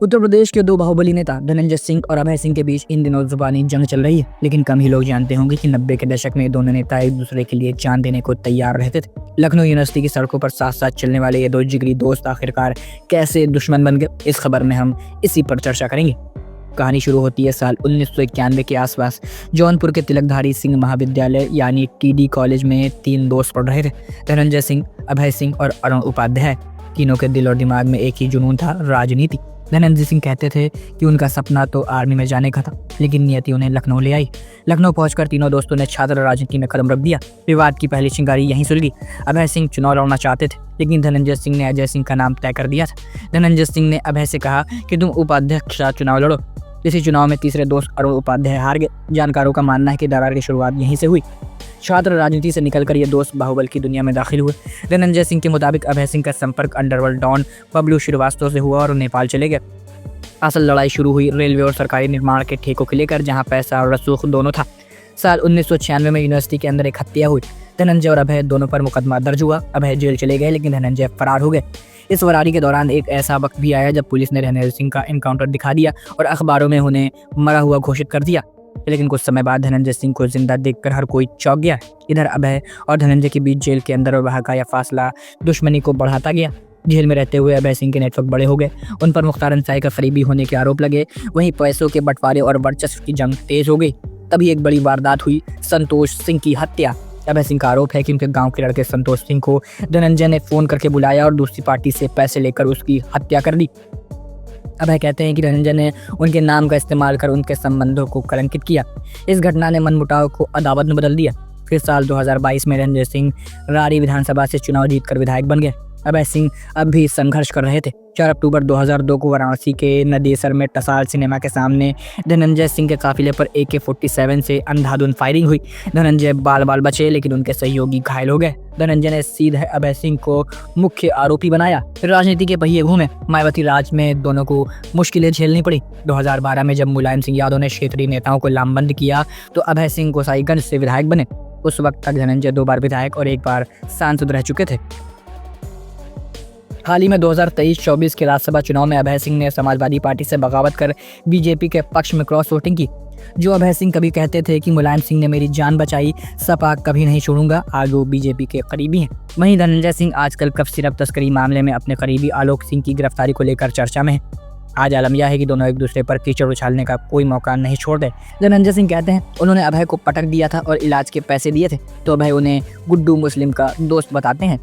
उत्तर प्रदेश के दो बाहुबली नेता धनंजय सिंह और अभय सिंह के बीच इन दिनों जुबानी जंग चल रही है, लेकिन कम ही लोग जानते होंगे कि 90 के दशक में दोनों नेता एक दूसरे के लिए जान देने को तैयार रहते थे। लखनऊ यूनिवर्सिटी की सड़कों पर साथ साथ चलने वाले ये दो जिगरी दोस्त आखिरकार कैसे दुश्मन बन गए, इस खबर में हम इसी पर चर्चा करेंगे। कहानी शुरू होती है साल 1991 के आसपास। जौनपुर के तिलकधारी सिंह महाविद्यालय यानी टीडी कॉलेज में तीन दोस्त पढ़ रहे थे, धनंजय सिंह, अभय सिंह और अरुण उपाध्याय। तीनों के दिल और दिमाग में एक ही जुनून था, राजनीति। धनंजय सिंह कहते थे कि उनका सपना तो आर्मी में जाने का था, लेकिन नियति उन्हें लखनऊ ले आई। लखनऊ पहुंचकर तीनों दोस्तों ने छात्र राजनीति में कदम रख दिया। विवाद की पहली चिंगारी यहीं सुलगी। अभय सिंह चुनाव लड़ना चाहते थे, लेकिन धनंजय सिंह ने अजय सिंह का नाम तय कर दिया था। धनंजय सिंह ने अभय से कहा कि तुम उपाध्यक्ष का चुनाव लड़ो। इसी चुनाव में तीसरे दोस्त अरुण उपाध्याय हार गए। जानकारों का मानना है कि दरार की शुरुआत यहीं से हुई। छात्र राजनीति से निकलकर ये दोस्त बाहुबल की दुनिया में दाखिल हुए। धनंजय सिंह के मुताबिक अभय सिंह का संपर्क अंडरवर्ल्ड डॉन बबलू श्रीवास्तव से हुआ और नेपाल चले गए। असल लड़ाई शुरू हुई रेलवे और सरकारी निर्माण के ठेकों को लेकर, जहां पैसा और रसूख दोनों था। साल 1996 में यूनिवर्सिटी के अंदर एक हत्या हुई। धनंजय और अभय दोनों पर मुकदमा दर्ज हुआ। अभय जेल चले गए, लेकिन धनंजय फरार हो गए। इस फरारी के दौरान एक ऐसा वक्त भी आया जब पुलिस ने धनंजय सिंह का एनकाउंटर दिखा दिया और अखबारों में उन्हें मरा हुआ घोषित कर दिया। लेकिन कुछ समय बाद धनंजय सिंह को जिंदा देखकर हर कोई चौंक गया। इधर अभय और धनंजय के बीच जेल के अंदर और बाहर का यह फासला दुश्मनी को बढ़ाता गया। जेल में रहते हुए अभय सिंह के नेटवर्क बड़े हो गए। उन पर मुख्तार अंसारी का फरीबी होने के आरोप लगे। वहीं पैसों के बंटवारे और वर्चस्व की जंग तेज हो गई। तभी एक बड़ी वारदात हुई, संतोष सिंह की हत्या। अभय सिंह का आरोप है कि उनके गांव के लड़के संतोष सिंह को धनंजय ने फोन करके बुलाया और दूसरी पार्टी से पैसे लेकर उसकी हत्या कर दी। अभय कहते हैं कि धनंजय ने उनके नाम का इस्तेमाल कर उनके संबंधों को कलंकित किया। इस घटना ने मनमुटाव को अदावत में बदल दिया। फिर साल 2022 में धनंजय सिंह रारी विधानसभा से चुनाव जीतकर विधायक बन गए। अभय सिंह अब भी संघर्ष कर रहे थे। 4 अक्टूबर 2002 को वाराणसी के नदेसर में टसाल सिनेमा के सामने धनंजय सिंह के काफिले पर AK-47 से अंधाधुंध फायरिंग हुई। धनंजय बाल बाल बचे, लेकिन उनके सहयोगी घायल हो गए। धनंजय ने सीधे अभय सिंह को मुख्य आरोपी बनाया। राजनीति के पहिए घूमे। मायावती राज में दोनों को मुश्किलें झेलनी पड़ी। 2012 में जब मुलायम सिंह यादव ने क्षेत्रीय नेताओं को लामबंद किया तो अभय सिंह गोसाईगंज से विधायक बने। उस वक्त तक धनंजय 2 बार विधायक और 1 बार सांसद रह चुके थे। हाल ही में 2023-24 के राज्यसभा चुनाव में अभय सिंह ने समाजवादी पार्टी से बगावत कर बीजेपी के पक्ष में क्रॉस वोटिंग की। जो अभय सिंह कभी कहते थे कि मुलायम सिंह ने मेरी जान बचाई, सपा कभी नहीं छोड़ूंगा, आज वो बीजेपी के करीबी हैं। वहीं धनंजय सिंह आजकल कफ सिरप तस्करी मामले में अपने करीबी आलोक सिंह की गिरफ्तारी को लेकर चर्चा में है। आज आलम यह है कि दोनों एक दूसरे पर कीचड़ उछालने का कोई मौका नहीं छोड़ते। धनंजय सिंह कहते हैं उन्होंने अभय को पटक दिया था और इलाज के पैसे दिए थे, तो अभय उन्हें गुड्डू मुस्लिम का दोस्त बताते हैं।